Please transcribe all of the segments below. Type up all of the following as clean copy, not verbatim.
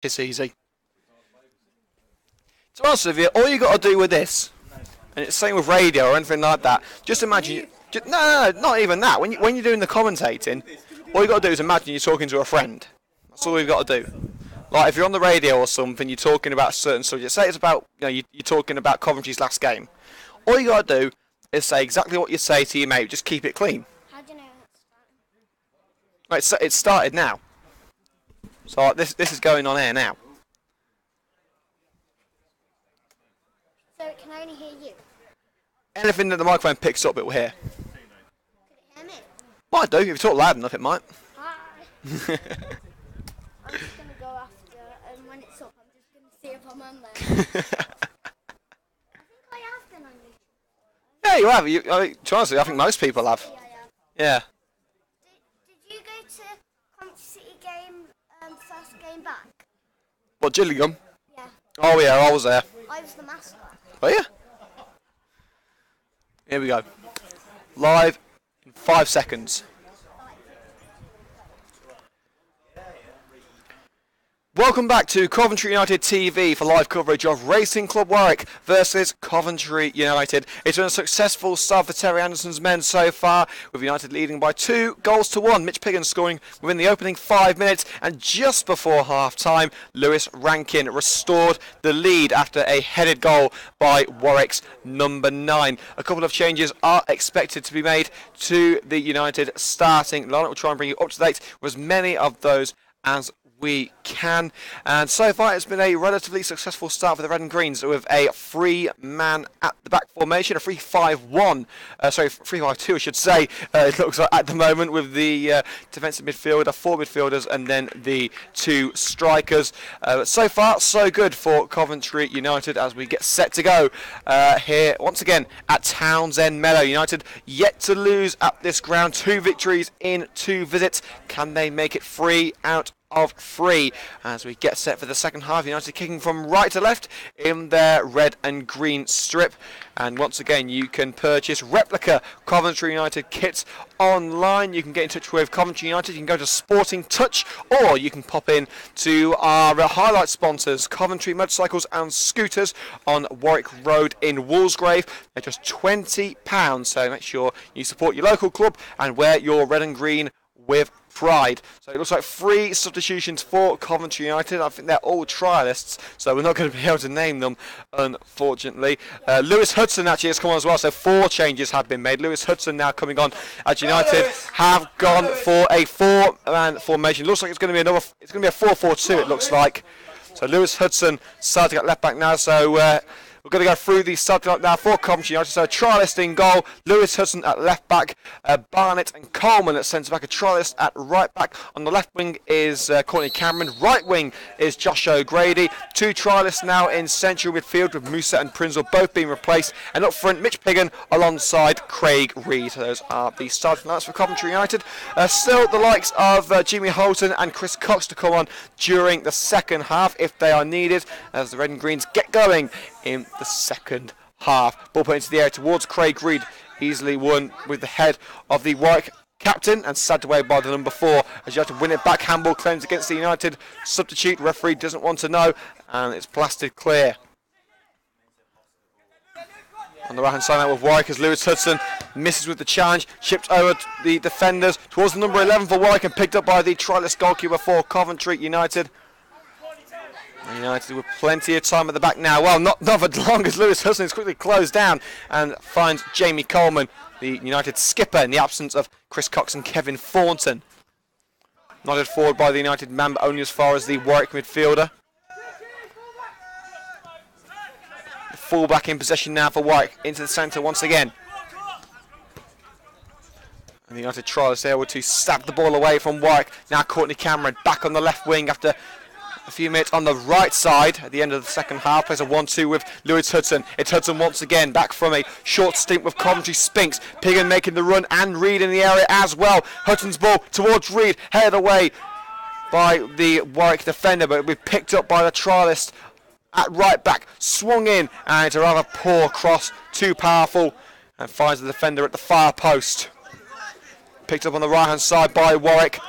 It's easy. To be honest with you, all you got to do with this, and it's the same with radio or anything like that, just imagine... no, not even that. When you're doing the commentating, all you got to do is imagine you're talking to a friend. That's all you've got to do. Like if you're on the radio or something, you're talking about a certain subject. Say it's about, you're talking about Coventry's last game. All you got to do is say exactly what you say to your mate. Just keep it clean. How do you know it's starting? Right, it's started now. So this is going on air now. So it can only hear you? Anything that the microphone picks up, it will hear. Could it hear me? Might do. If you talk loud enough, it might. Hi. I'm just going to go after, and when it's up, I'm just going to see if I'm on there. I think I have been on YouTube. Yeah, you have. To be honest with you, I think most people have. Yeah, I have. Yeah. Did you go to Coventry City game, first game back? What, Gillingham? Yeah. Oh yeah, I was there. I was the mascot. Oh yeah? Here we go. Live in 5 seconds. Welcome back to Coventry United TV for live coverage of Racing Club Warwick versus Coventry United. It's been a successful start for Terry Anderson's men so far, with United leading by 2-1. Mitch Piggin scoring within the opening 5 minutes, and just before half-time, Lewis Rankin restored the lead after a headed goal by Warwick's number 9. A couple of changes are expected to be made to the United starting lineup. We'll try and bring you up to date with as many of those as we can, and so far it's been a relatively successful start for the Red and Greens with a 3-man at the back formation, a 3-5-1, 3-5-2 I should say, it looks like at the moment, with the defensive midfielder, 4 midfielders and then the 2 strikers. But so far so good for Coventry United as we get set to go here once again at Townsend Meadow. United yet to lose at this ground, 2 victories in 2 visits. Can they make it 3 out of 3 as we get set for the second half? United kicking from right to left in their red and green strip, and once again you can purchase replica Coventry United kits online. You can get in touch with Coventry United, you can go to Sporting Touch, or you can pop in to our highlight sponsors, Coventry Motorcycles and Scooters on Warwick Road in Woolsgrave. They're just £20, so make sure you support your local club and wear your red and green with pride. So it looks like 3 substitutions for Coventry United. I think they're all trialists, so we're not going to be able to name them, unfortunately. Lewis Hudson actually has come on as well, so 4 changes have been made. Lewis Hudson now coming on as United have gone for a 4-man formation. Looks like it's going to be a 4-4-2. It looks like. So Lewis Hudson starting at left back now. So we're going to go through the starting lineup now for Coventry United. So a trialist in goal, Lewis Hudson at left back, Barnett and Coleman at centre back, a trialist at right back. On the left wing is Courtney Cameron, right wing is Josh O'Grady. 2 trialists now in central midfield with Musa and Prinzel both being replaced. And up front, Mitch Piggin alongside Craig Reid. So those are the starting lineups for Coventry United. Still the likes of Jimmy Holton and Chris Cox to come on during the second half if they are needed, as the Red and Greens get going in the second half. Ball put into the air towards Craig Reid, easily won with the head of the Warwick captain and sagged away by the number 4 as you have to win it back. Handball claims against the United substitute. Referee doesn't want to know, and it's blasted clear. On the right hand side now with Warwick as Lewis Hudson misses with the challenge, chipped over the defenders towards the number 11 for Warwick and picked up by the trialist goalkeeper for Coventry United. United with plenty of time at the back now. Well, not for long, as Lewis Hudson is quickly closed down and finds Jamie Coleman, the United skipper, in the absence of Chris Cox and Kevin Thornton. Nodded forward by the United man, but only as far as the Warwick midfielder. The full back in possession now for Warwick, into the centre once again. And the United trialists there were to stab the ball away from Warwick. Now Courtney Cameron back on the left wing after a few minutes on the right side at the end of the second half. Plays a 1-2 with Lewis Hudson. It's Hudson once again back from a short stint with Coventry Spinks. Piggin making the run and Reid in the area as well. Hudson's ball towards Reid, headed away by the Warwick defender, but we've picked up by the trialist at right back. Swung in, and it's a rather poor cross, too powerful, and finds the defender at the far post. Picked up on the right hand side by Warwick.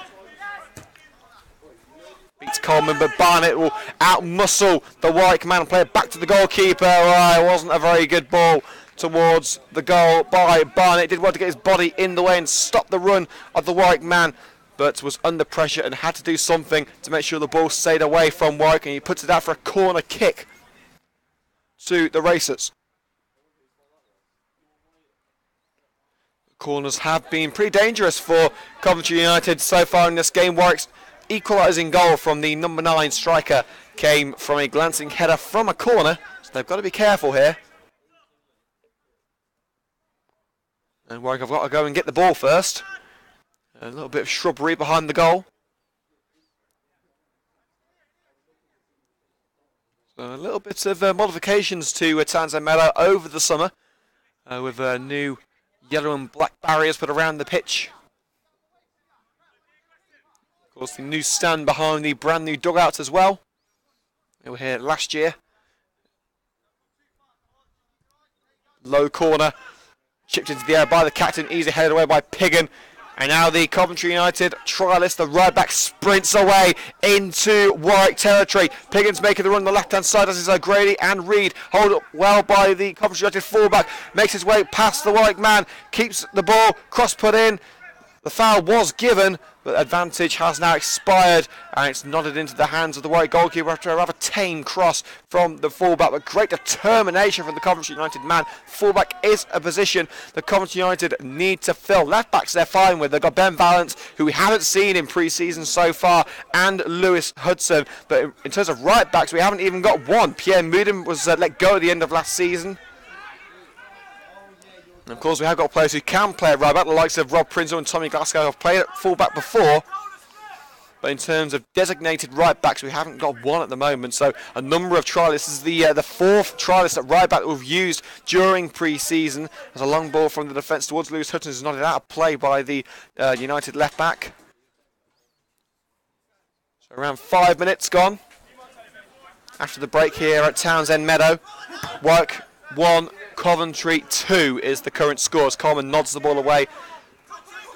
Beats Coleman, but Barnett will out-muscle the Warwick man and play it back to the goalkeeper. It wasn't a very good ball towards the goal by Barnett. Did want to get his body in the way and stop the run of the Warwick man, but was under pressure and had to do something to make sure the ball stayed away from Warwick, and he puts it out for a corner kick to the Racers. Corners have been pretty dangerous for Coventry United so far in this game. Warwick's equalising goal from the number 9 striker came from a glancing header from a corner, so they've got to be careful here. And Warwick have got to go and get the ball first. A little bit of shrubbery behind the goal. So a little bit of modifications to Townsend Meadow over the summer with new yellow and black barriers put around the pitch. Of course, the new stand behind the brand new dugouts as well. They were here last year. Low corner. Chipped into the air by the captain, easily headed away by Piggin. And now the Coventry United trialist, the right back, sprints away into Warwick territory. Piggin's making the run on the left-hand side, as is O'Grady and Reid. Hold up well by the Coventry United fullback. Makes his way past the Warwick man. Keeps the ball, cross put in. The foul was given, but advantage has now expired, and it's nodded into the hands of the Warwick goalkeeper after a rather tame cross from the fullback. But great determination from the Coventry United man. Fullback is a position the Coventry United need to fill. Left backs they're fine with. They've got Ben Valance, who we haven't seen in pre-season so far, and Lewis Hudson. But in terms of right backs, we haven't even got one. Pierre Moudon was let go at the end of last season. And of course, we have got players who can play at right back. The likes of Rob Prinzel and Tommy Glasgow have played at full back before. But in terms of designated right backs, we haven't got one at the moment. So a number of trialists. This is the fourth trialist at right back that we've used during pre-season. There's a long ball from the defence towards Lewis Hudson, who's nodded out of play by the United left back. So around 5 minutes gone after the break here at Townsend Meadow. Warwick 1, Coventry 2 is the current score as Coleman nods the ball away.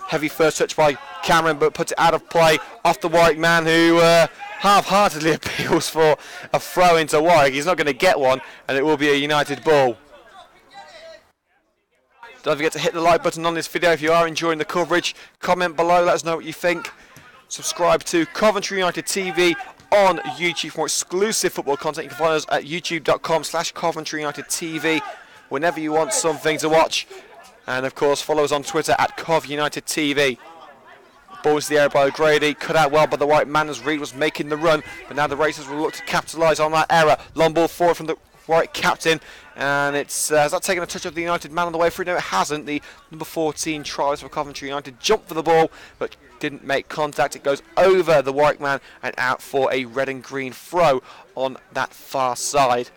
Heavy first touch by Cameron, but puts it out of play off the Warwick man, who half-heartedly appeals for a throw into Warwick. He's not going to get one, and it will be a United ball. Don't forget to hit the like button on this video if you are enjoying the coverage. Comment below, let us know what you think. Subscribe to Coventry United TV on YouTube for more exclusive football content. You can find us at youtube.com/Coventry United TV whenever you want something to watch. And of course, follow us on Twitter at Cov United TV. Ball into the air by O'Grady, cut out well by the Warwick man as Reid was making the run, but now the Racers will look to capitalise on that error. Long ball forward from the Warwick captain, and it's has that taken a touch of the United man on the way through? No, it hasn't. The number 14 trialist for Coventry United jumped for the ball, but didn't make contact. It goes over the Warwick man and out for a red and green throw on that far side.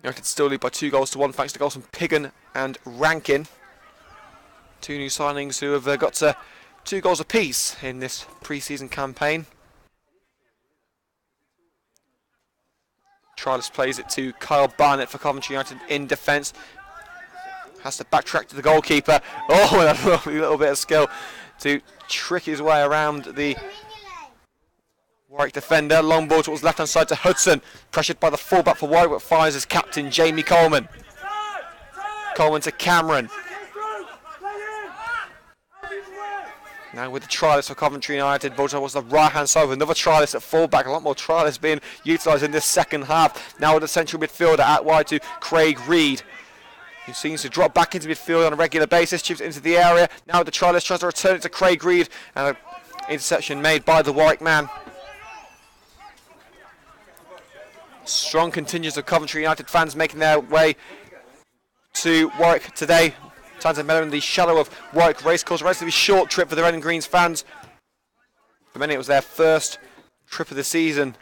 United still lead by 2-1 thanks to goals from Piggin and Rankin. Two new signings who have got 2 goals apiece in this pre-season campaign. Trialist plays it to Kyle Barnett for Coventry United in defence. Has to backtrack to the goalkeeper. Oh, and a lovely little bit of skill to trick his way around the Warwick defender. Long ball towards left hand side to Hudson. Pressured by the fullback for Warwick, but fires his captain, Jamie Coleman. Coleman to Cameron. Now with the trialist for Coventry United, ball towards the right hand side with another trialist at fullback. A lot more trialists being utilised in this second half. Now with the central midfielder out wide to Craig Reid, who seems to drop back into midfield on a regular basis, chips into the area. Now the trialist tries to return it to Craig Reid, and an interception made by the Warwick man. Strong contingents of Coventry United fans making their way to Warwick today. Townsend Meadow in the shadow of Warwick Racecourse. A relatively short trip for the Red and Greens fans. For many it was their first trip of the season.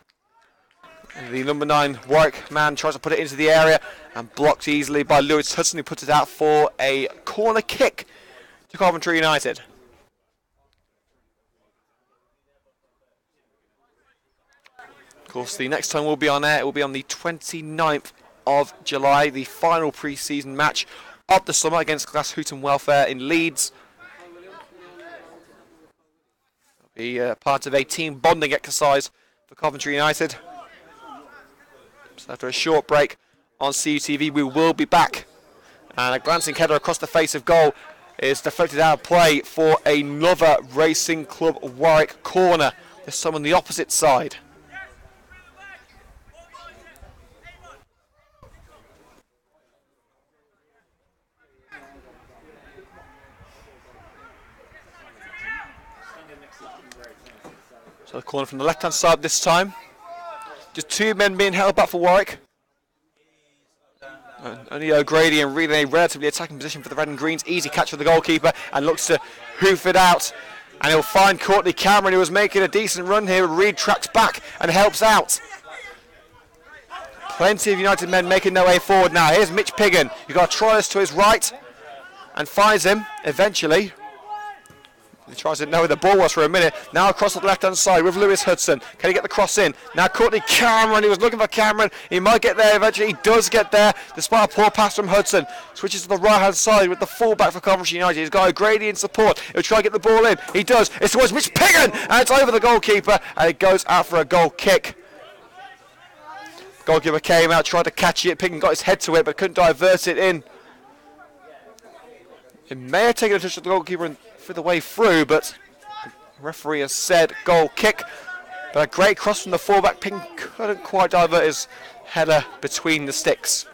The number 9 Warwick man tries to put it into the area and blocked easily by Lewis Hudson, who puts it out for a corner kick to Coventry United. Of course, the next time we'll be on air, it will be on the 29th of July, the final pre-season match of the summer against Glass Hooton Welfare in Leeds. It'll be part of a team bonding exercise for Coventry United. So after a short break on CUTV, we will be back. And a glancing header across the face of goal is deflected out of play for another Racing Club Warwick corner. This time on the opposite side. So the corner from the left-hand side this time. Just two men being held back for Warwick. Only O'Grady and Reed in a relatively attacking position for the red and greens. Easy catch for the goalkeeper and looks to hoof it out. And he'll find Courtney Cameron, who was making a decent run here. Reed tracks back and helps out. Plenty of United men making their way forward now. Here's Mitch Piggin. You've got Troyes to his right and finds him eventually. He tries to know where the ball was for a minute. Now across the left-hand side with Lewis Hudson. Can he get the cross in? Now Courtney Cameron. He was looking for Cameron. He might get there eventually. He does get there despite a poor pass from Hudson. Switches to the right-hand side with the fullback for Coventry United. He's got O'Grady in support. He'll try to get the ball in. He does. It's towards Mitch Piggin. And it's over the goalkeeper. And it goes out for a goal kick. Goalkeeper came out, tried to catch it. Piggin got his head to it but couldn't divert it in. It may have taken a touch of the goalkeeper and for the way through, but the referee has said goal kick. But a great cross from the fullback. Piggin couldn't quite divert his header between the sticks.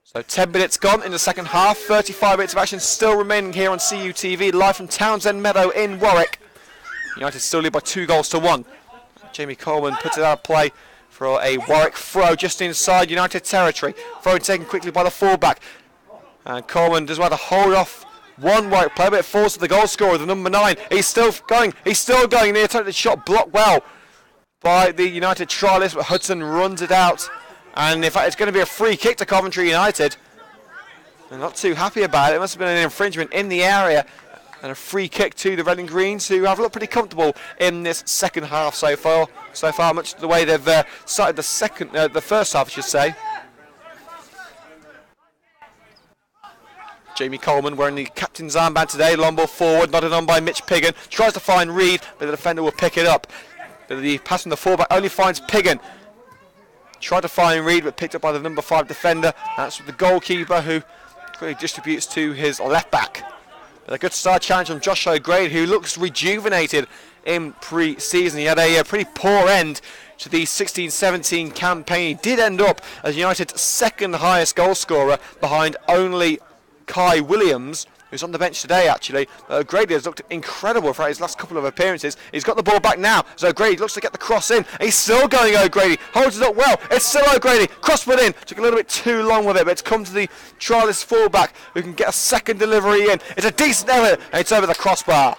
So 10 minutes gone in the second half. 35 minutes of action still remaining here on CUTV, live from Townsend Meadow in Warwick. United still lead by 2-1. Jamie Coleman puts it out of play for a Warwick throw just inside United territory. Throw taken quickly by the fullback. And Coleman does well to hold off one Warwick player, but it falls to the goal scorer, the number 9. He's still going. The attempted shot blocked well by the United trialist, but Hudson runs it out. And in fact, it's going to be a free kick to Coventry United. They're not too happy about it. It must have been an infringement in the area. And a free kick to the Red and Greens, who have looked pretty comfortable in this second half so far. Much the way they've started the first half, I should say. Jamie Coleman wearing the captain's armband today. Long ball forward, nodded on by Mitch Piggin. Tries to find Reed, but the defender will pick it up. But the pass from the fullback only finds Piggin. Tried to find Reed, but picked up by the number 5 defender. That's the goalkeeper, who quickly distributes to his left back. But a good start challenge from Josh O'Grady, who looks rejuvenated in pre-season. He had a pretty poor end to the 16-17 campaign. He did end up as United's second highest goal scorer, behind only Kai Williams, who's on the bench today actually. O'Grady has looked incredible throughout his last couple of appearances. He's got the ball back now, so O'Grady looks to get the cross in. He's still going O'Grady, holds it up well. It's still O'Grady, cross put in. Took a little bit too long with it, but it's come to the trialist fullback who can get a second delivery in. It's a decent effort, and it's over the crossbar.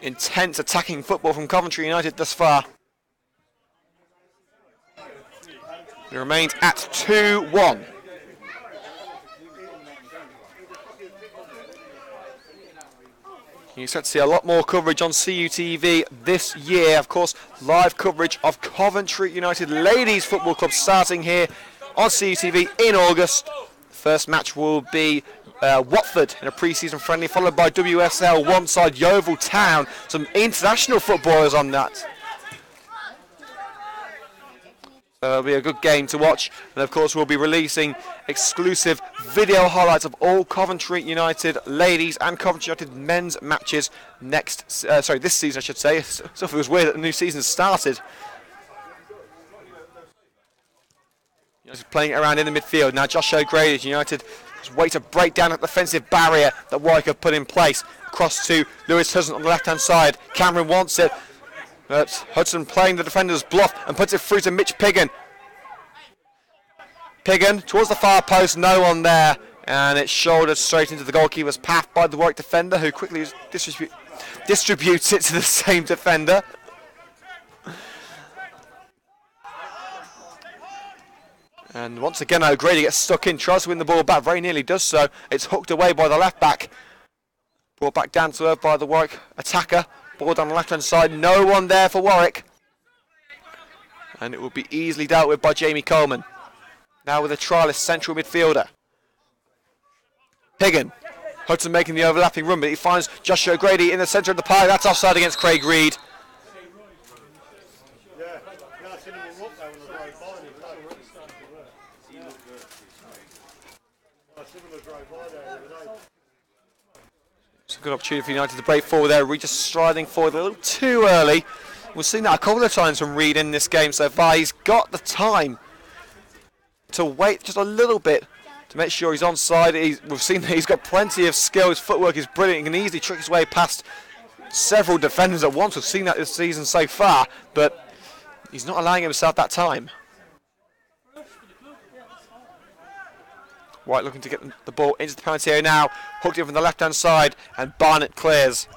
Intense attacking football from Coventry United thus far. It remains at 2-1. You expect to see a lot more coverage on CUTV this year. Of course, live coverage of Coventry United Ladies Football Club starting here on CUTV in August. The first match will be Watford in a pre-season friendly, followed by WSL one side Yeovil Town. Some international footballers on that. It'll be a good game to watch, and of course we'll be releasing exclusive video highlights of all Coventry United ladies and Coventry United men's matches this season I should say. So it feels weird that the new season has started. United playing it around in the midfield. Now Josh O'Grady, United just wait to break down that defensive barrier that Warwick have put in place. Across to Lewis Hudson on the left hand side. Cameron wants it. But Hudson playing the defender's bluff and puts it through to Mitch Piggin. Piggin towards the far post, no one there. And it's shouldered straight into the goalkeeper's path by the Warwick defender, who quickly distributes it to the same defender. And once again O'Grady gets stuck in, tries to win the ball back, very nearly does so. It's hooked away by the left back. Brought back down to earth by the Warwick attacker. Ball down the left-hand side, no one there for Warwick. And it will be easily dealt with by Jamie Coleman. Now with a trialist central midfielder. Piggin. Hudson making the overlapping run, but he finds Joshua O'Grady in the centre of the pie. That's offside against Craig Reed. It's a good opportunity for United to break forward there. Reed just striding forward a little too early. We've seen that a couple of times from Reed in this game so far. He's got the time to wait just a little bit to make sure he's onside. We've seen that he's got plenty of skill. His footwork is brilliant. He can easily trick his way past several defenders at once. We've seen that this season so far, but he's not allowing himself that time. White looking to get the ball into the penalty area now. Hooked in from the left-hand side, and Barnett clears.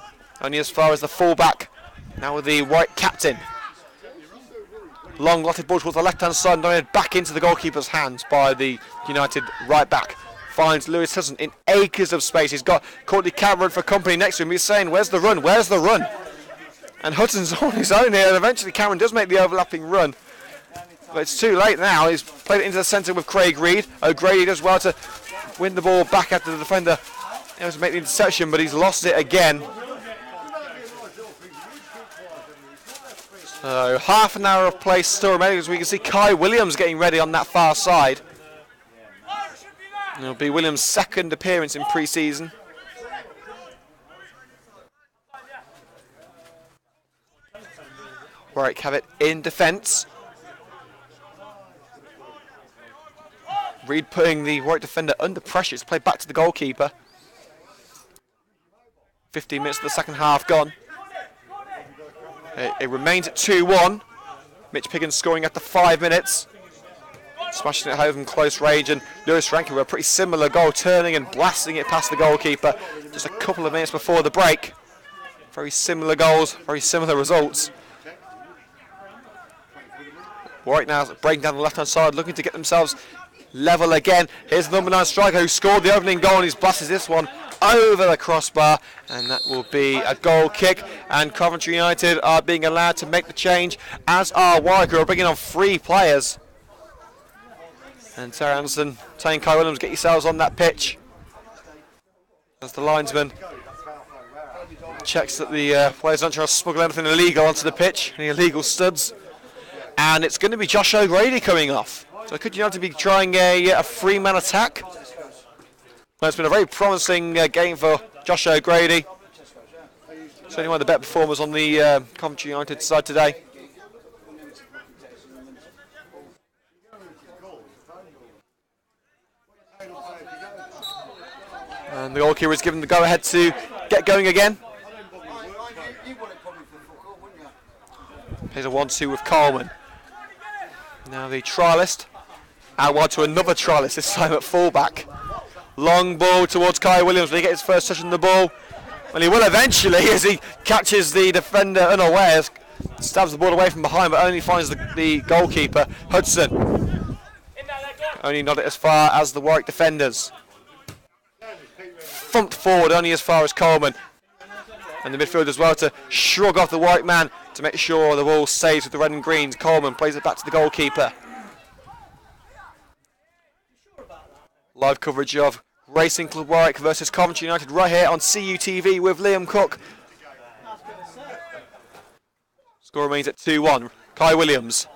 Only as far as the full-back. Now with the White captain. Long lotted ball towards the left-hand side, and back into the goalkeeper's hands by the United right-back. Finds Lewis Hudson in acres of space. He's got Courtney Cameron for company next to him. He's saying, where's the run? Where's the run? And Hudson's on his own here, and eventually Cameron does make the overlapping run. But it's too late now. He's played it into the centre with Craig Reed. O'Grady does well to win the ball back after the defender. He was to make the interception, but he's lost it again. So half an hour of play still remaining, as we can see Kai Williams getting ready on that far side. It'll be Williams' second appearance in pre-season. Warwick have it in defence. Reed putting the Warwick defender under pressure. It's played back to the goalkeeper. 15 minutes of the second half gone. It remains at 2-1. Mitch Piggin scoring after 5 minutes. Smashing it home from close range, and Lewis Rankin with a pretty similar goal, turning and blasting it past the goalkeeper just a couple of minutes before the break. Very similar goals, very similar results. Warwick now breaking down the left-hand side, looking to get themselves level again. Here's the number 9 striker who scored the opening goal, and he's blasted this one over the crossbar, and that will be a goal kick. And Coventry United are being allowed to make the change, as are Warwick, who are bringing on 3 players. And Terry Anderson telling Kai Williams, get yourselves on that pitch. As the linesman checks that the players aren't trying to smuggle anything illegal onto the pitch, any illegal studs. And it's going to be Josh O'Grady coming off. So could United be trying a 3-man attack? Well, it's been a very promising game for Josh O'Grady. Certainly one of the better performers on the Coventry United side today. And the goalkeeper is given the go-ahead to get going again. Here's a 1-2 with Coleman. Now the trialist out wide to another trialist, this time at fullback. Long ball towards Kai Williams. Will he get his first touch on the ball? Well, he will eventually, as he catches the defender unawares. Stabs the ball away from behind, but only finds the goalkeeper, Hudson. Only not as far as the Warwick defenders. Thumped forward only as far as Coleman. And the midfield as well to shrug off the Warwick man to make sure the ball stays with the red and greens. Coleman plays it back to the goalkeeper. Live coverage of Racing Club Warwick versus Coventry United right here on CUTV with Liam Cook. Score remains at 2-1. Kai Williams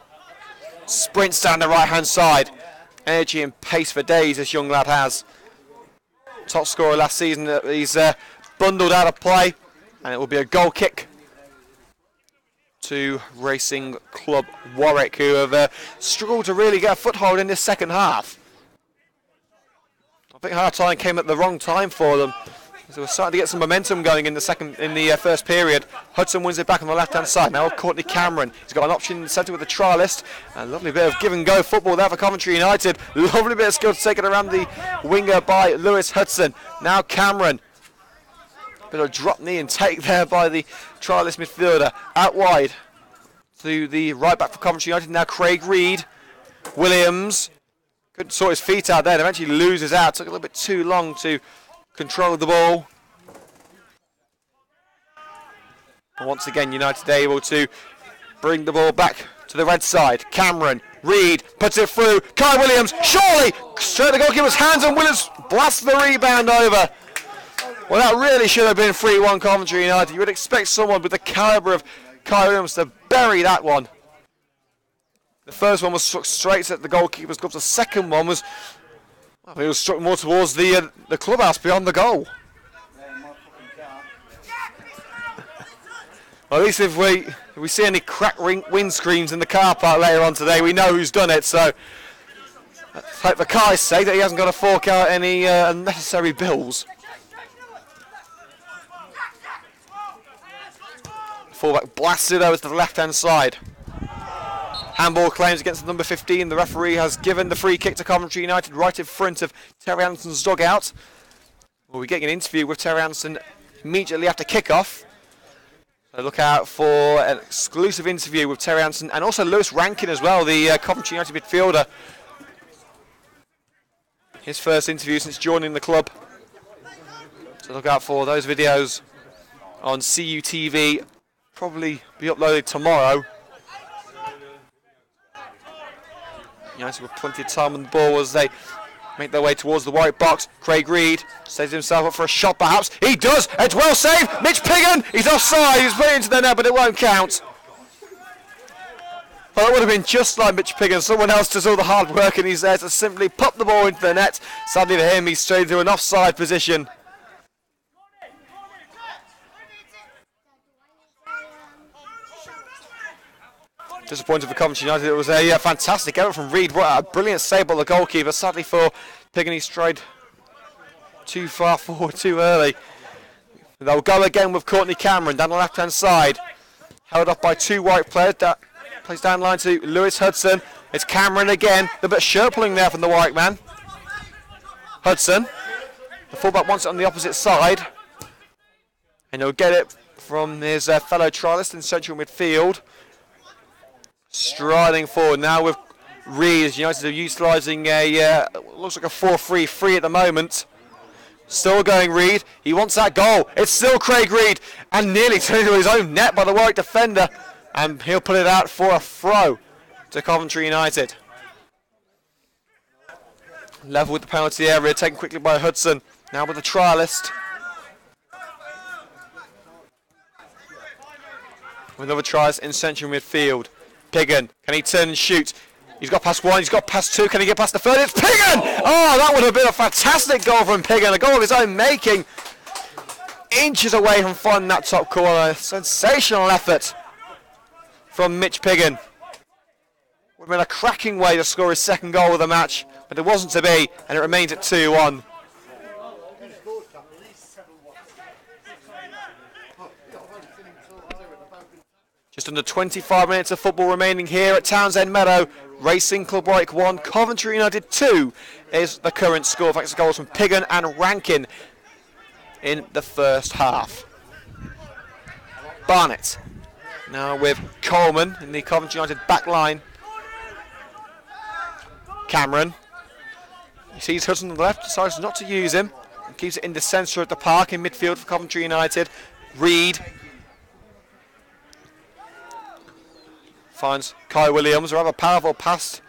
sprints down the right-hand side. Energy and pace for days this young lad has. Top scorer last season. He's bundled out of play, and it will be a goal kick to Racing Club Warwick, who have struggled to really get a foothold in this second half. I think half time came at the wrong time for them. So we're starting to get some momentum going in the first period. Hudson wins it back on the left-hand side. Now Courtney Cameron. He's got an option in the centre with the trialist. A lovely bit of give-and-go football there for Coventry United. Lovely bit of skill to take it around the winger by Lewis Hudson. Now Cameron. Bit of drop knee and take there by the trialist midfielder. Out wide to the right-back for Coventry United. Now Craig Reed. Williams. Couldn't sort his feet out there and eventually loses out. Took a little bit too long to control the ball. And once again, United able to bring the ball back to the red side. Cameron Reed puts it through. Kai Williams, surely! Straight at the goalkeeper's hands, and Williams blasts the rebound over. Well, that really should have been 3-1 Coventry United. You would expect someone with the calibre of Kai Williams to bury that one. The first one was struck straight at the goalkeeper's gloves. The second one was, I think it was struck more towards the clubhouse beyond the goal. Well, at least if we see any cracked windscreens in the car park later on today, we know who's done it. So let's hope for Kai's sake that he hasn't got to fork out any unnecessary bills. Fullback blasted over to the left-hand side. Handball claims against the number 15. The referee has given the free kick to Coventry United right in front of Terry Anderson's dugout. We'll be getting an interview with Terry Anderson immediately after kick-off. So look out for an exclusive interview with Terry Anderson and also Lewis Rankin as well, the Coventry United midfielder. His first interview since joining the club. So look out for those videos on CUTV. Probably be uploaded tomorrow. United with plenty of time on the ball as they make their way towards the white box. Craig Reed sets himself up for a shot perhaps. He does! It's well saved! Mitch Piggin! He's offside! He's put it into the net but it won't count. Well, that would have been just like Mitch Piggin. Someone else does all the hard work and he's there to simply pop the ball into the net. Sadly for him, he's straight into an offside position. Disappointed for Coventry United. It was a fantastic effort from Reed. What a brilliant save by the goalkeeper. Sadly for Piggin, he strayed too far forward too early. They'll go again with Courtney Cameron down the left-hand side. Held up by two white players. Plays down the line to Lewis Hudson. It's Cameron again. A bit of shirt pulling there from the white man. Hudson. The fullback wants it on the opposite side. And he'll get it from his fellow trialist in central midfield. Striding forward now with Reed. United are utilising a, looks like a 4-3-3 at the moment. Still going Reed. He wants that goal. It's still Craig Reed. And nearly turned into his own net by the Warwick defender. And he'll put it out for a throw to Coventry United. Level with the penalty area, taken quickly by Hudson. Now with the trialist. With another trialist in central midfield. Piggin, can he turn and shoot? He's got past one, he's got past two, can he get past the third? It's Piggin! Oh, that would have been a fantastic goal from Piggin, a goal of his own making. Inches away from finding that top corner. Sensational effort from Mitch Piggin. Would have been a cracking way to score his second goal of the match, but it wasn't to be, and it remains at 2-1. Just under 25 minutes of football remaining here at Townsend Meadow. Racing Club Warwick 1, Coventry United 2 is the current score, thanks to goals from Piggin and Rankin in the first half. Barnett now with Coleman in the Coventry United back line. Cameron. He sees Hudson on the left, decides not to use him. And keeps it in the centre of the park in midfield for Coventry United. Reed. Finds Kai Williams, a rather powerful pass.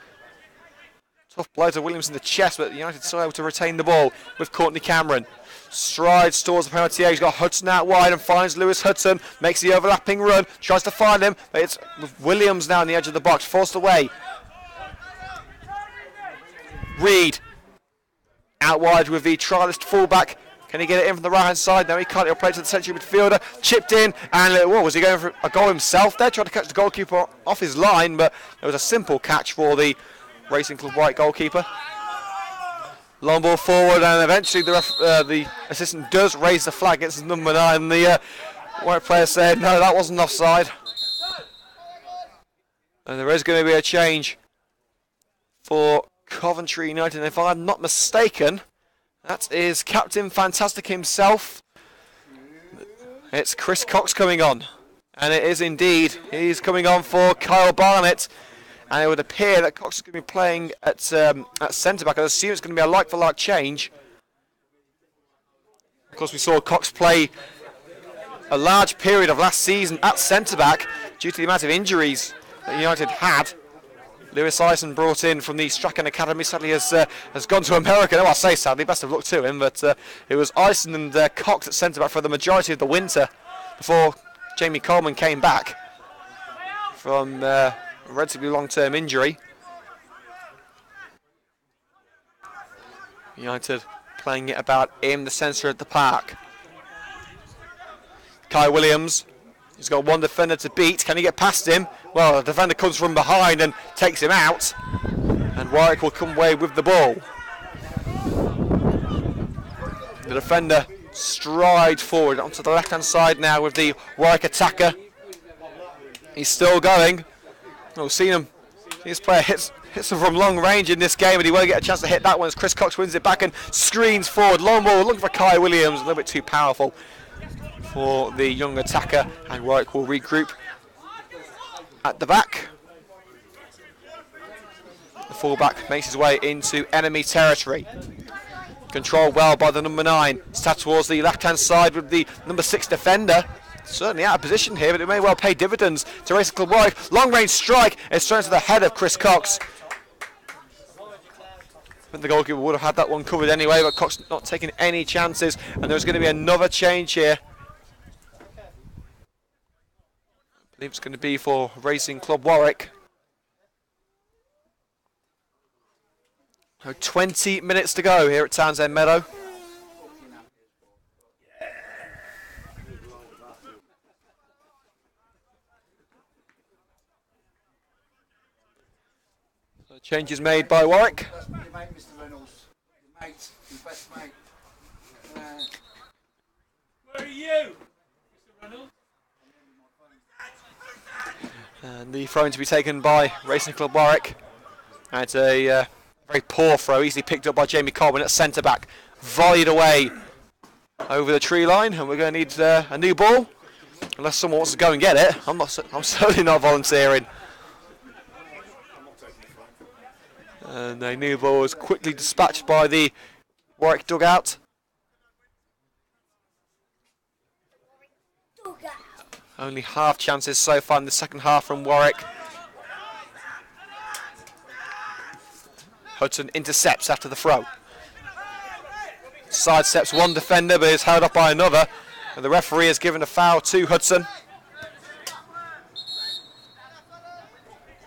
Tough blow to Williams in the chest, but United still able to retain the ball with Courtney Cameron. Strides towards the penalty area. He's got Hudson out wide and finds Lewis Hudson. Makes the overlapping run, tries to find him, but it's with Williams now on the edge of the box, forced away. Reed out wide with the trialist fullback. Can he get it in from the right hand side? No, he can't. He'll play it to the central midfielder. Chipped in, and what was he going for a goal himself there? Tried to catch the goalkeeper off his line, but it was a simple catch for the Racing Club White goalkeeper. Long ball forward, and eventually the assistant does raise the flag against number 9. And the White player said, no, that wasn't offside. And there is going to be a change for Coventry United. And if I'm not mistaken, that is Captain Fantastic himself. It's Chris Cox coming on. And it is indeed. He's coming on for Kyle Barnett. And it would appear that Cox is going to be playing at centre-back. I assume it's going to be a like-for-like change. Of course, we saw Cox play a large period of last season at centre-back due to the amount of injuries that United had. Lewis Eisen, brought in from the Strachan Academy, sadly has gone to America. No, I say sadly, best of luck to him, but it was Eisen and Cox at centre-back for the majority of the winter before Jamie Coleman came back from a relatively long-term injury. United playing it about in the centre of the park. Kai Williams, he's got one defender to beat. Can he get past him? Well, the defender comes from behind and takes him out. And Warwick will come away with the ball. The defender strides forward onto the left-hand side now with the Warwick attacker. He's still going. Oh, we've seen him. This player hits him from long range in this game, and he won't get a chance to hit that one as Chris Cox wins it back and screens forward. Long ball looking for Kai Williams, a little bit too powerful for the young attacker, and Warwick will regroup at the back. The fullback makes his way into enemy territory. Controlled well by the number 9. Sat towards the left-hand side with the number 6 defender. Certainly out of position here, but it may well pay dividends to Racing Club Warwick. Long-range strike is thrown to the head of Chris Cox. I think the goalkeeper would have had that one covered anyway, but Cox not taking any chances, and there's going to be another change here. I believe it's going to be for Racing Club Warwick. 20 minutes to go here at Townsend Meadow. So changes made by Warwick. Where are you, Mr. Reynolds? And the throw in to be taken by Racing Club Warwick. And it's a very poor throw, easily picked up by Jamie Coleman at centre-back. Volleyed away over the tree line, and we're going to need a new ball. Unless someone wants to go and get it. I'm certainly not volunteering. And a new ball is quickly dispatched by the Warwick dugout. Only half chances so far in the second half from Warwick. Hudson intercepts after the throw. Sidesteps one defender, but is held up by another. And the referee has given a foul to Hudson.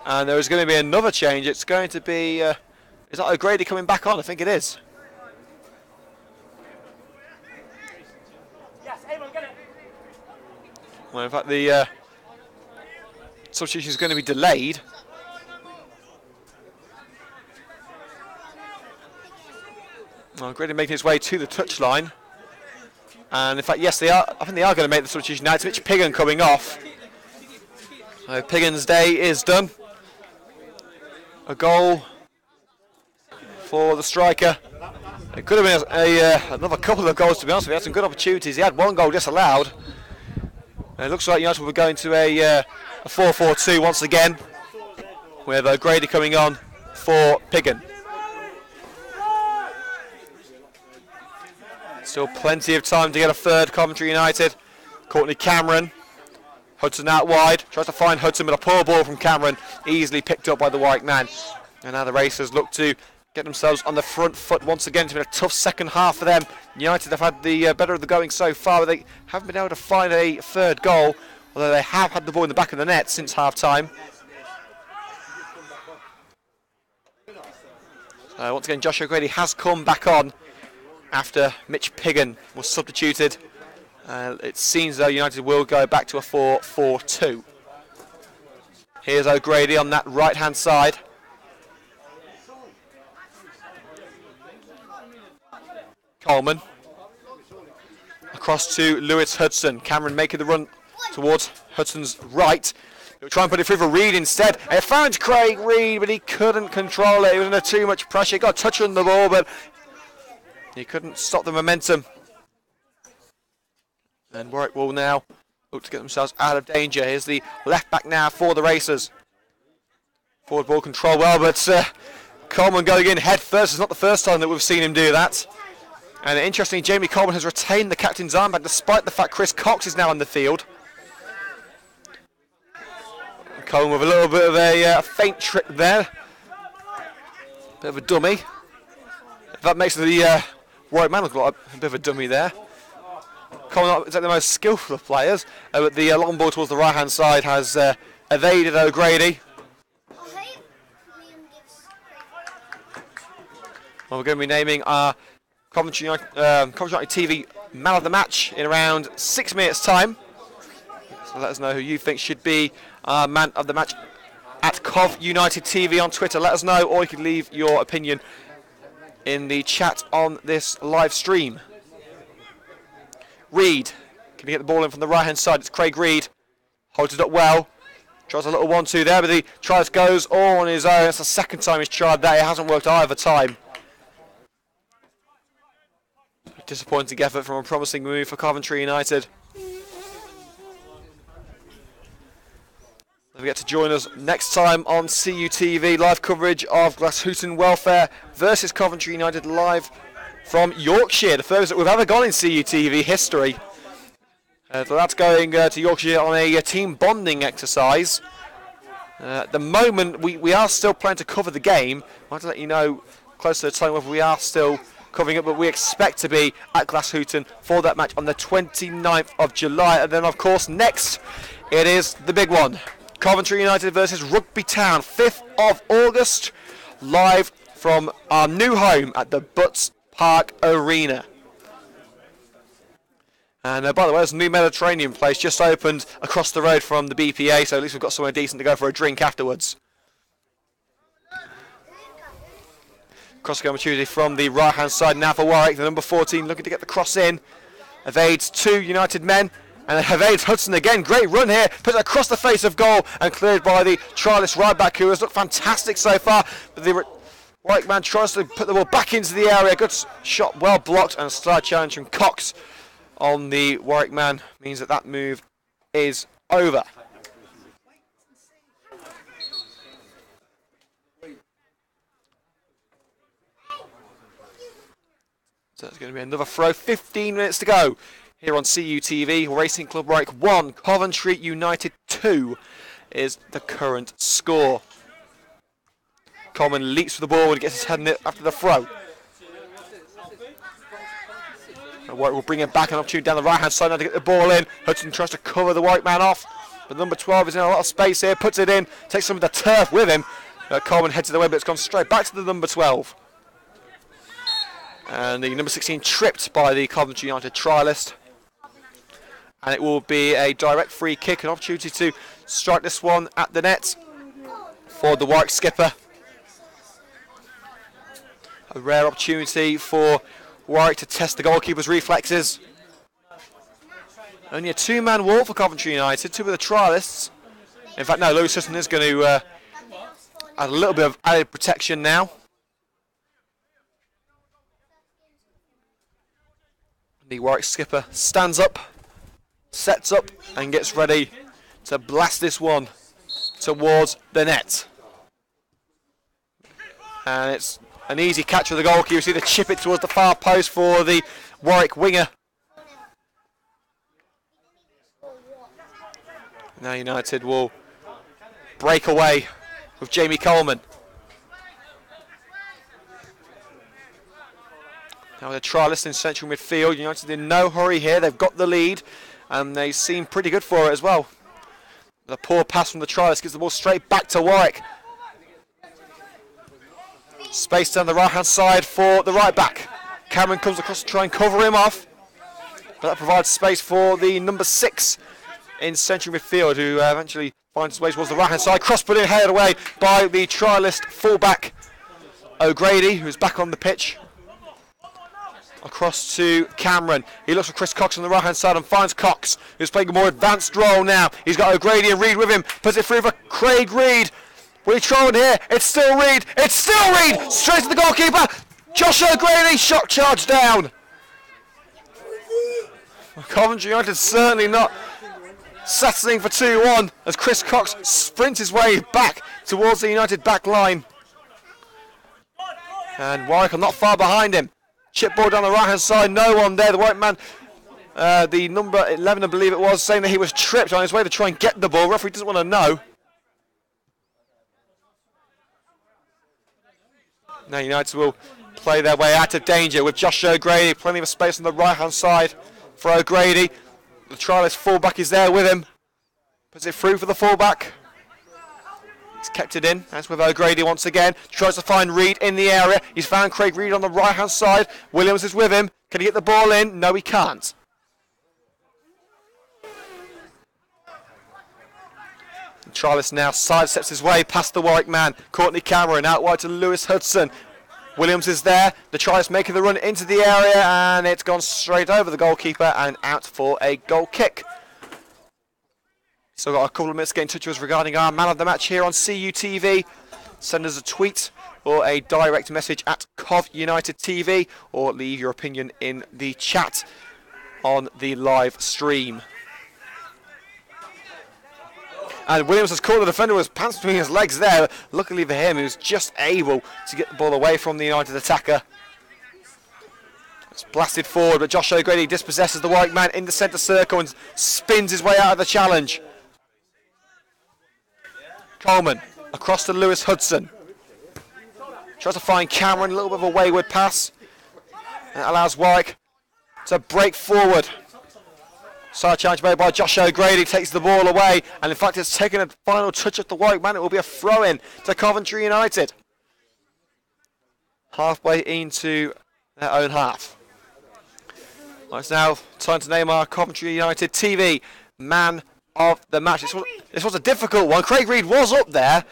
And there is going to be another change. It's going to be, is that O'Grady coming back on? I think it is. Yes, Avon, get it. Well, in fact, the substitution is going to be delayed. Well, O'Grady making his way to the touchline. And in fact, yes, they are. I think they are going to make the substitution now. It's Mitch Piggin coming off. So Piggin's day is done. A goal for the striker. It could have been another couple of goals, to be honest with you. He had some good opportunities. He had one goal disallowed. And it looks like United will be going to a 4-4-2 once again, with O'Grady coming on for Piggin. Still plenty of time to get a third, Coventry United. Courtney Cameron. Hudson out wide. Tries to find Hudson, but a poor ball from Cameron. Easily picked up by the Warwick man. And now the Racers look to get themselves on the front foot once again. It's been a tough second half for them. United have had the better of the going so far, but they haven't been able to find a third goal. Although they have had the ball in the back of the net since half-time. Once again, Josh O'Grady has come back on after Mitch Piggin was substituted. It seems though United will go back to a 4-4-2. Here's O'Grady on that right-hand side. Coleman. Across to Lewis Hudson. Cameron making the run towards Hudson's right. He'll try and put it through for Reed instead. It found Craig Reed, but he couldn't control it. He was under too much pressure. He got a touch on the ball, but he couldn't stop the momentum. And Warwick will now look to get themselves out of danger. Here's the left back now for the Racers. Forward ball control well, but Coleman going in head first. It's not the first time that we've seen him do that. And interestingly, Jamie Coleman has retained the captain's armband despite the fact Chris Cox is now on the field. Coleman with a little bit of a feint trick there. Bit of a dummy. That makes the Warwick man look like a bit of a dummy there. Coleman not exactly the most skillful of players, but the long ball towards the right-hand side has evaded O'Grady. Well, we're going to be naming our Coventry United TV Man of the Match in around 6 minutes' time. So let us know who you think should be our Man of the Match at Cov United TV on Twitter. Let us know, or you can leave your opinion in the chat on this live stream. Reed, can he get the ball in from the right-hand side? It's Craig Reed. Holds it up well. Tries a little 1-2 there, but the try goes all on his own. That's the second time he's tried that. It hasn't worked either time. Disappointing effort from a promising move for Coventry United. Don't forget to join us next time on CUTV, live coverage of Glashuton Welfare versus Coventry United, live from Yorkshire, the furthest that we've ever gone in CUTV history. So that's going to Yorkshire on a team bonding exercise. At the moment, we are still planning to cover the game. I'll have to let you know closer to the time whether we are still covering it, but we expect to be at Glashuton for that match on the 29th of July. And then, of course, next, it is the big one. Coventry United versus Rugby Town, 5th of August, live from our new home at the Butts Park Arena. And by the way, there's a new Mediterranean place just opened across the road from the BPA, so at least we've got somewhere decent to go for a drink afterwards. Cross opportunity from the right-hand side now for Warwick. The number 14 looking to get the cross in. Evades 2 United men. And evades Hudson again. Great run here. Puts it across the face of goal and cleared by the trialist right back, who has looked fantastic so far. But the Warwick man tries to put the ball back into the area. Good shot, well blocked, and a side challenge from Cox on the Warwick man means that that move is over. So it's going to be another throw. 15 minutes to go here on CUTV. Racing Club Warwick 1, Coventry United 2 is the current score. Coleman leaps for the ball and gets his head in it after the throw. Warwick will bring him back, an opportunity down the right hand side now to get the ball in. Hudson tries to cover the Warwick man off, but number 12 is in a lot of space here, puts it in, takes some of the turf with him. Coleman heads it away, but it's gone straight back to the number 12. And the number 16 tripped by the Coventry United trialist. And it will be a direct free kick, an opportunity to strike this one at the net for the Warwick skipper. A rare opportunity for Warwick to test the goalkeeper's reflexes. Only a two-man wall for Coventry United, two of the trialists. In fact, no, Lewis Hutton is going to add a little bit of added protection now. The Warwick skipper stands up, sets up, and gets ready to blast this one towards the net. And it's an easy catch for the goalkeeper. You see the chip it towards the far post for the Warwick winger. Now United will break away with Jamie Coleman. Now the trialist in central midfield. United in no hurry here. They've got the lead and they seem pretty good for it as well. The poor pass from the trialist gives the ball straight back to Warwick. Space down the right hand side for the right back. Cameron comes across to try and cover him off, but that provides space for the number 6 in central midfield, who eventually finds his way towards the right hand side. Cross put in, headed away by the trialist fullback O'Grady, who's back on the pitch. Across to Cameron. He looks for Chris Cox on the right hand side and finds Cox, who's playing a more advanced role now. He's got O'Grady and Reed with him. Puts it through for Craig Reed. Will he try one here? It's still Reed. It's still Reed. Straight to the goalkeeper. Josh O'Grady. Shot charge down. Coventry United certainly not settling for 2-1 as Chris Cox sprints his way back towards the United back line. And Warwick are not far behind him. Chip ball down the right hand side, no one there. The Warwick man, the number 11 I believe it was, saying that he was tripped on his way to try and get the ball. Referee doesn't want to know. Now United will play their way out of danger with Josh O'Grady. Plenty of space on the right-hand side for O'Grady. The trialist fullback is there with him. Puts it through for the fullback. He's kept it in. That's with O'Grady once again. Tries to find Reid in the area. He's found Craig Reid on the right-hand side. Williams is with him. Can he get the ball in? No, he can't. The trialist now sidesteps his way past the Warwick man. Courtney Cameron out wide to Lewis Hudson. Williams is there. The trialist making the run into the area, and it's gone straight over the goalkeeper and out for a goal kick. So got a couple of minutes to get in touch with us regarding our man of the match here on CUTV. Send us a tweet or a direct message at Cov United TV, or leave your opinion in the chat on the live stream. And Williams has caught the defender with his pants between his legs there. Luckily for him, he was just able to get the ball away from the United attacker. It's blasted forward, but Josh O'Grady dispossesses the white man in the centre circle and spins his way out of the challenge. Coleman across to Lewis Hudson. Tries to find Cameron, a little bit of a wayward pass. That allows Warwick to break forward. Side challenge made by Josh O'Grady, takes the ball away, and in fact it's taken a final touch at the Warwick man. It will be a throw-in to Coventry United. Halfway into their own half. Well, it's now time to name our Coventry United TV man of the match. This was a difficult one. Craig Reid was up there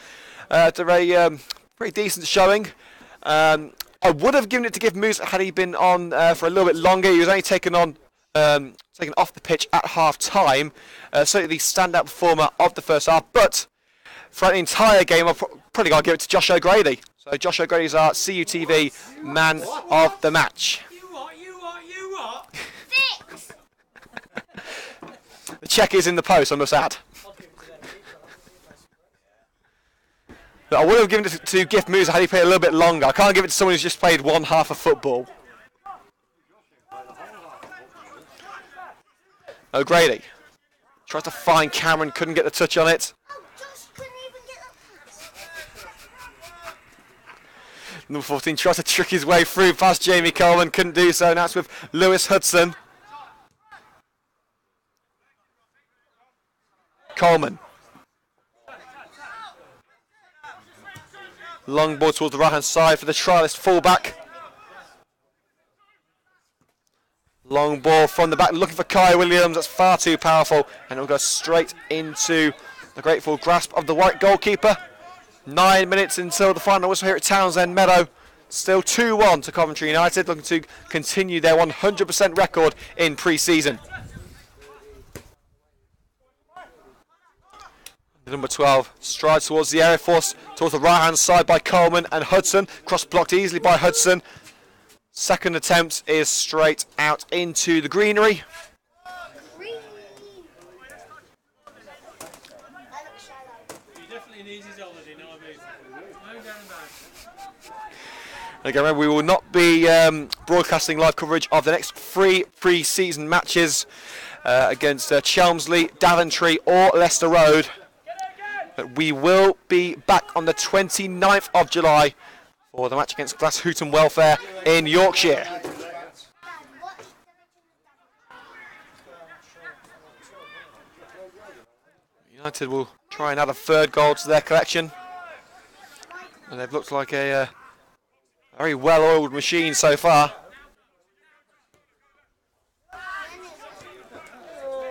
to a pretty decent showing. I would have given it to Gift Moose had he been on for a little bit longer. He was only taken off the pitch at half time. Certainly the standout performer of the first half, but throughout the entire game I've probably got to give it to Josh O'Grady. So Josh O'Grady is our CUTV man of the match. You what? Six. The check is in the post, I must add. But I would have given it to Gift Moose had he played a little bit longer. I can't give it to someone who's just played one half of football. O'Grady tries to find Cameron, couldn't get the touch on it. Oh, Josh couldn't even get the pass. Number 14 tries to trick his way through past Jamie Coleman, couldn't do so. Now it's with Lewis Hudson. Coleman. Long ball towards the right hand side for the trialist fullback. Long ball from the back, looking for Kai Williams. That's far too powerful, and it'll go straight into the grateful grasp of the white goalkeeper. 9 minutes until the final whistle here at Townsend Meadow. Still 2-1 to Coventry United, looking to continue their 100% record in pre-season. Number 12 strides towards the area, forced towards the right-hand side by Coleman and Hudson. Cross blocked easily by Hudson. Second attempt is straight out into the greenery. Green. That looks shallow. He definitely needs his holiday, no abuse. No going back. Again, remember, we will not be broadcasting live coverage of the next 3 pre-season matches against Chelmsley, Daventry or Leicester Road. But we will be back on the 29th of July for the match against Glass Hooton Welfare in Yorkshire. Dad, what's United will try and add a third goal to their collection. And they've looked like a very well-oiled machine so far.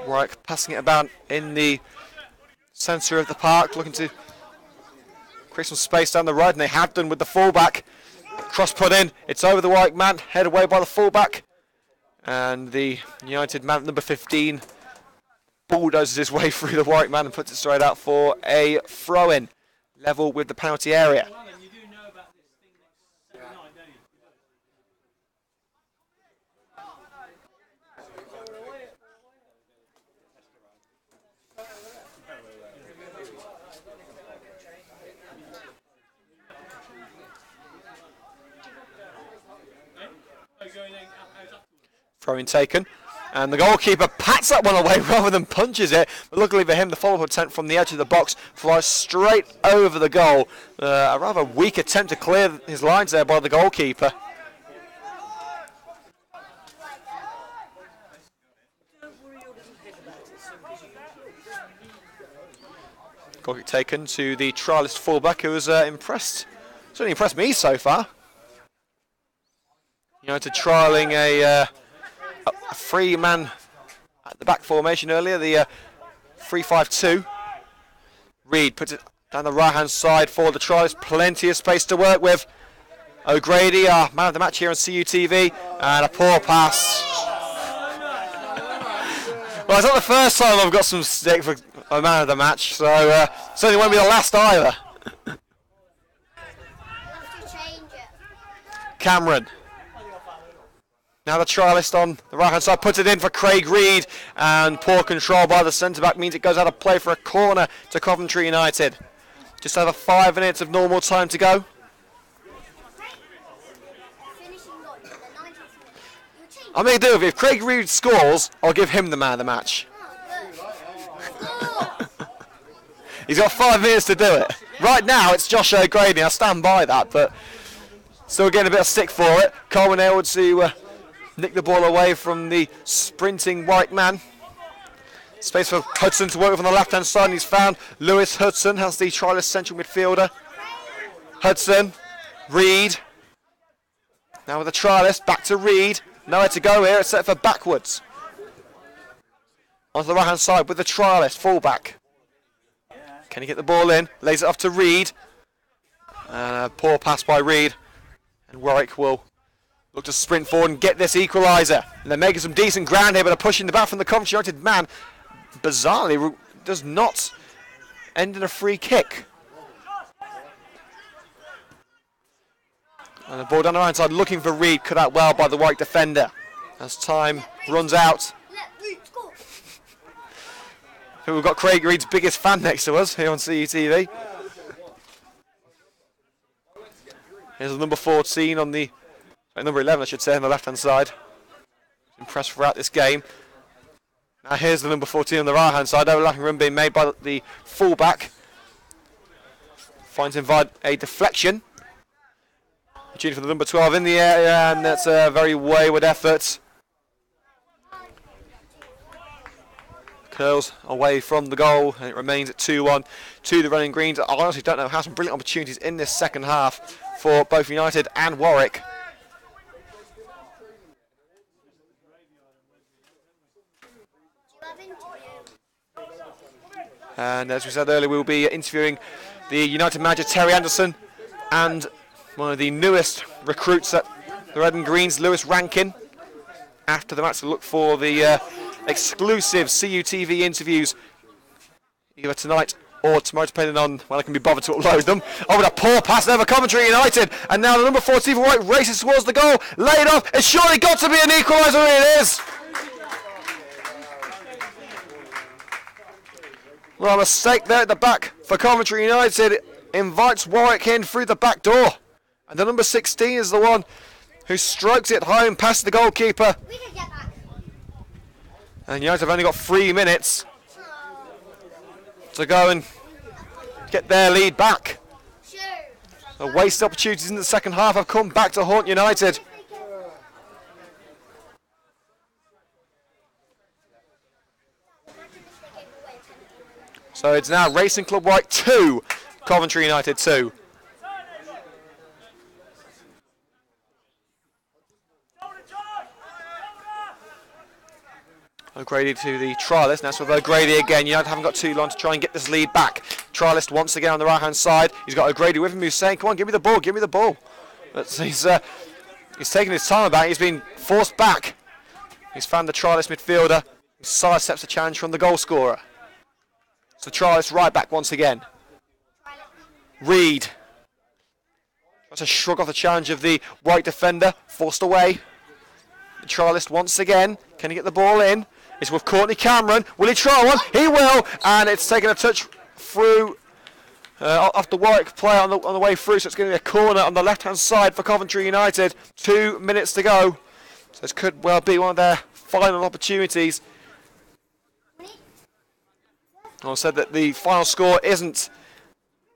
Warwick passing it about in the centre of the park, looking to create some space down the right, and they have done with the fullback. Cross put in, it's over the Warwick man, head away by the fullback. And the United man, number 15, bulldozes his way through the Warwick man and puts it straight out for a throw-in, level with the penalty area. Well, then you do know about this thing next night, don't you? Throw-in taken. And the goalkeeper pats that one away rather than punches it. But luckily for him, the follow-up attempt from the edge of the box flies straight over the goal. A rather weak attempt to clear his lines there by the goalkeeper. Goal kick taken to the trialist fullback, who was impressed. Certainly impressed me so far. United trialling a three-man at the back formation earlier, the 3-5-2. Reed puts it down the right-hand side for the trialist. Plenty of space to work with. O'Grady, our man of the match here on CUTV, and a poor pass. Well, it's not the first time I've got some stick for a man of the match, so certainly won't be the last either. Cameron. Now the trialist on the right-hand side puts it in for Craig Reed, and poor control by the centre-back means it goes out of play for a corner to Coventry United. Just over 5 minutes of normal time to go. I may do if Craig Reed scores, I'll give him the man of the match. He's got 5 minutes to do it. Right now it's Josh O'Grady, I stand by that, but still getting a bit of stick for it. Coleman able to nick the ball away from the sprinting white man. Space for Hudson to work with on the left hand side, and he's found Lewis Hudson as the trialist central midfielder. Hudson, Reed. Now with the trialist, back to Reed. Nowhere to go here, it's set for backwards. Onto the right hand side with the trialist, fullback. Can he get the ball in? Lays it off to Reed. Poor pass by Reed. And Warwick will look to sprint forward and get this equaliser. And they're making some decent ground here, but a push in the back from the Coventry United man, bizarrely, does not end in a free kick. And the ball down the right side, looking for Reed, cut out well by the white defender. As time runs out. We've got Craig Reed's biggest fan next to us here on CUTV. Here's the number 14 on the, number 11 I should say, on the left hand side. Impressed throughout this game. Now here's the number 14 on the right hand side, overlapping run being made by the fullback. Finds him via a deflection. Opportunity for the number 12 in the area, and that's a very wayward effort. Curls away from the goal, and it remains at 2-1 to the running Greens. I honestly don't know how some brilliant opportunities in this second half for both United and Warwick. And as we said earlier, we'll be interviewing the United manager Terry Anderson and one of the newest recruits at the Red and Greens, Lewis Rankin. After the match, to look for the exclusive CUTV interviews either tonight or tomorrow, depending on when I can be bothered to upload them. Oh, with a poor pass there for Coventry United, and now the number 14 for Warwick races towards the goal, laid off. It's surely got to be an equaliser. It is. Well, a mistake there at the back for Coventry United. It invites Warwick in through the back door, and the number 16 is the one who strokes it home past the goalkeeper. We can get back. And United have only got 3 minutes to go and get their lead back. The wasted opportunities in the second half have come back to haunt United. So it's now Racing Club Warwick 2, Coventry United 2. O'Grady to the trialist. Now it's with O'Grady again. United haven't got too long to try and get this lead back. Trialist once again on the right hand side. He's got O'Grady with him, who's saying, come on, give me the ball, give me the ball. But he's taking his time about it. He's been forced back. He's found the trialist midfielder, who sidesteps the challenge from the goal scorer. So trialist right back once again. Reed. Tries to shrug off the challenge of the white defender, forced away. The trialist once again. Can he get the ball in? It's with Courtney Cameron. Will he try one? He will, and it's taken a touch through off the Warwick player on the way through, so it's going to be a corner on the left-hand side for Coventry United. 2 minutes to go. So this could well be one of their final opportunities. I said that the final score isn't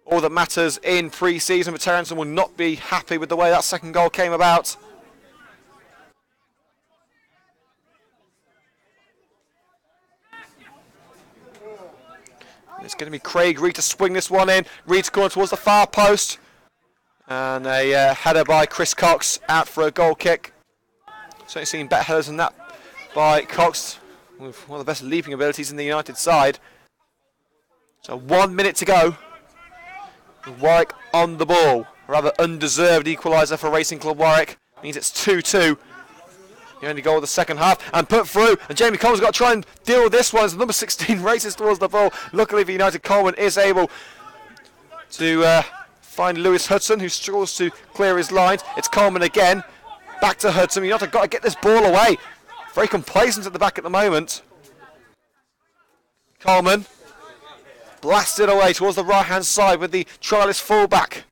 all that matters in pre-season, but Terry Anderson will not be happy with the way that second goal came about. It's going to be Craig Reed to swing this one in. Reed's going towards the far post. And a header by Chris Cox out for a goal kick. Certainly seen better headers than that by Cox, with one of the best leaping abilities in the United side. So 1 minute to go. Warwick on the ball. Rather undeserved equaliser for Racing Club Warwick. Means it's 2-2. The only goal of the second half, and put through, and Jamie Coleman's got to try and deal with this one as the number 16 races towards the ball. Luckily for United, Coleman is able to find Lewis Hudson, who struggles to clear his lines. It's Coleman again, back to Hudson. United got to get this ball away. Very complacent at the back at the moment. Coleman blasted away towards the right hand side with the trialist fullback.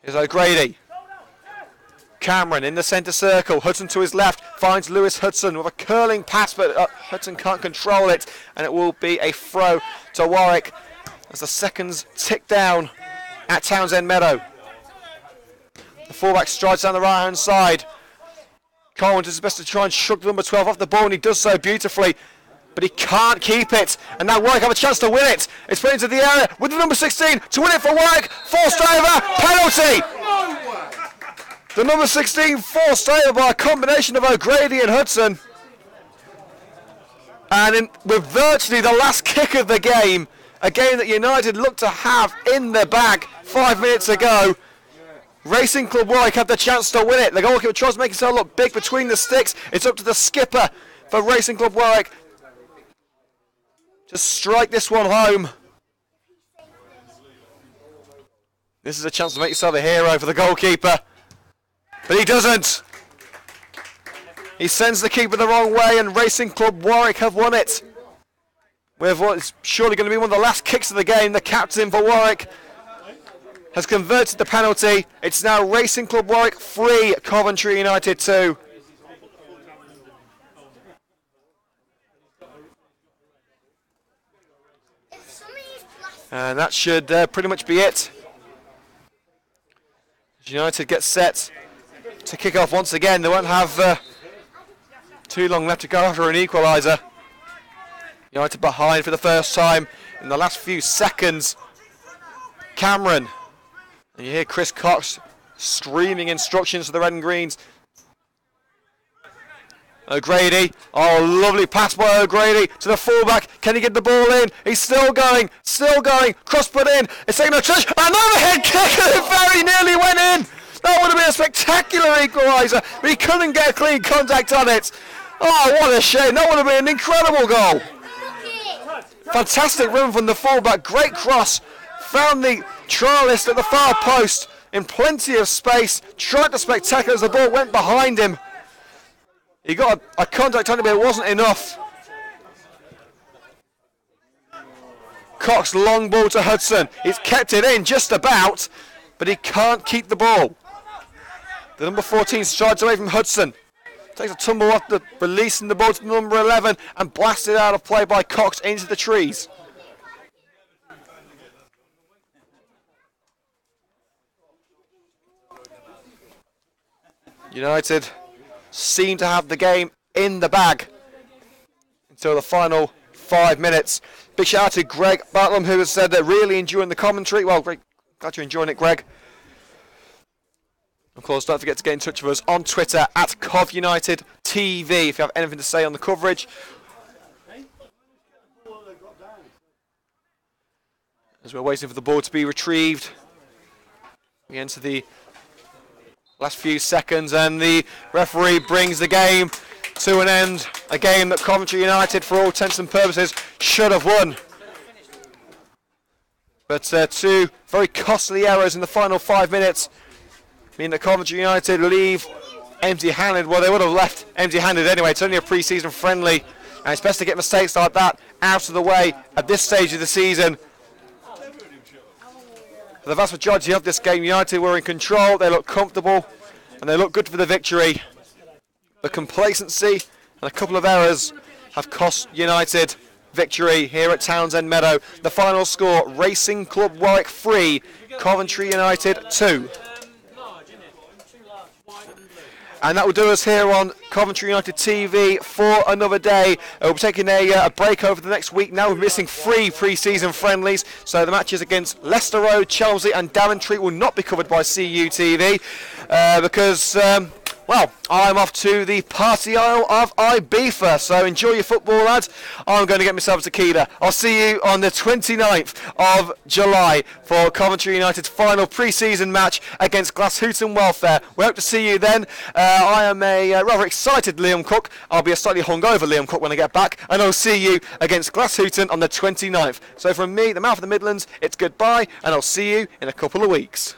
Here's O'Grady. Cameron in the centre circle. Hudson to his left finds Lewis Hudson with a curling pass, but Hudson can't control it, and it will be a throw to Warwick as the seconds tick down at Townsend Meadow. The fullback strides down the right hand side. Coleman does his best to try and shrug the number 12 off the ball, and he does so beautifully, but he can't keep it, and now Warwick have a chance to win it. It's put into the area with the number 16 to win it for Warwick. Forced over, penalty! The number 16 forced over by a combination of O'Grady and Hudson. And with virtually the last kick of the game, a game that United looked to have in the bag 5 minutes ago, Racing Club Warwick had the chance to win it. The goalkeeper tries to make himself look big between the sticks. It's up to the skipper for Racing Club Warwick to strike this one home. This is a chance to make yourself a hero for the goalkeeper, but he doesn't. He sends the keeper the wrong way, and Racing Club Warwick have won it with what is surely going to be one of the last kicks of the game. The captain for Warwick has converted the penalty. It's now Racing Club Warwick 3, Coventry United 2. And that should pretty much be it. United get set to kick off once again. They won't have too long left to go after an equaliser. United behind for the first time in the last few seconds. Cameron. And you hear Chris Cox screaming instructions to the red and greens. O'Grady, oh lovely pass by O'Grady to the fullback. Can he get the ball in? He's still going, cross put in. It's taken a touch, an overhead kick, and it very nearly went in. That would have been a spectacular equaliser, but he couldn't get clean contact on it. Oh, what a shame. That would have been an incredible goal. Fantastic run from the fullback, great cross. Found the trialist at the far post in plenty of space. Tried the spectacular as the ball went behind him. He got a contact on it, but it wasn't enough. Cox, long ball to Hudson. He's kept it in just about, but he can't keep the ball. The number 14 strides away from Hudson. Takes a tumble off the releasing the ball to number 11 and blasted out of play by Cox into the trees. United seem to have the game in the bag until the final 5 minutes. Big shout out to Greg Bartlam, who has said that really enjoying the commentary. Well, great, glad you're enjoying it, Greg. Of course, don't forget to get in touch with us on Twitter at CovUnited TV if you have anything to say on the coverage. As we're waiting for the ball to be retrieved, we enter the last few seconds, and the referee brings the game to an end. A game that Coventry United, for all intents and purposes, should have won. But two very costly errors in the final 5 minutes mean that Coventry United leave empty-handed. Well, they would have left empty-handed anyway. It's only a pre-season friendly, and it's best to get mistakes like that out of the way at this stage of the season. For the vast majority of this game, United were in control, they looked comfortable, and they looked good for the victory. The complacency and a couple of errors have cost United victory here at Townsend Meadow. The final score, Racing Club Warwick 3, Coventry United 2. And that will do us here on Coventry United TV for another day. We'll be taking a break over the next week now. We're missing 3 pre-season friendlies, so the matches against Leicester Road, Chelsea and Daventry will not be covered by CU TV because well, I'm off to the party isle of Ibiza, so enjoy your football, lads. I'm going to get myself a tequila. I'll see you on the 29th of July for Coventry United's final pre-season match against Glashuton Welfare. We hope to see you then. I am a rather excited Liam Cook. I'll be a slightly hungover Liam Cook when I get back, and I'll see you against Glashuton on the 29th. So from me, the mouth of the Midlands, it's goodbye, and I'll see you in a couple of weeks.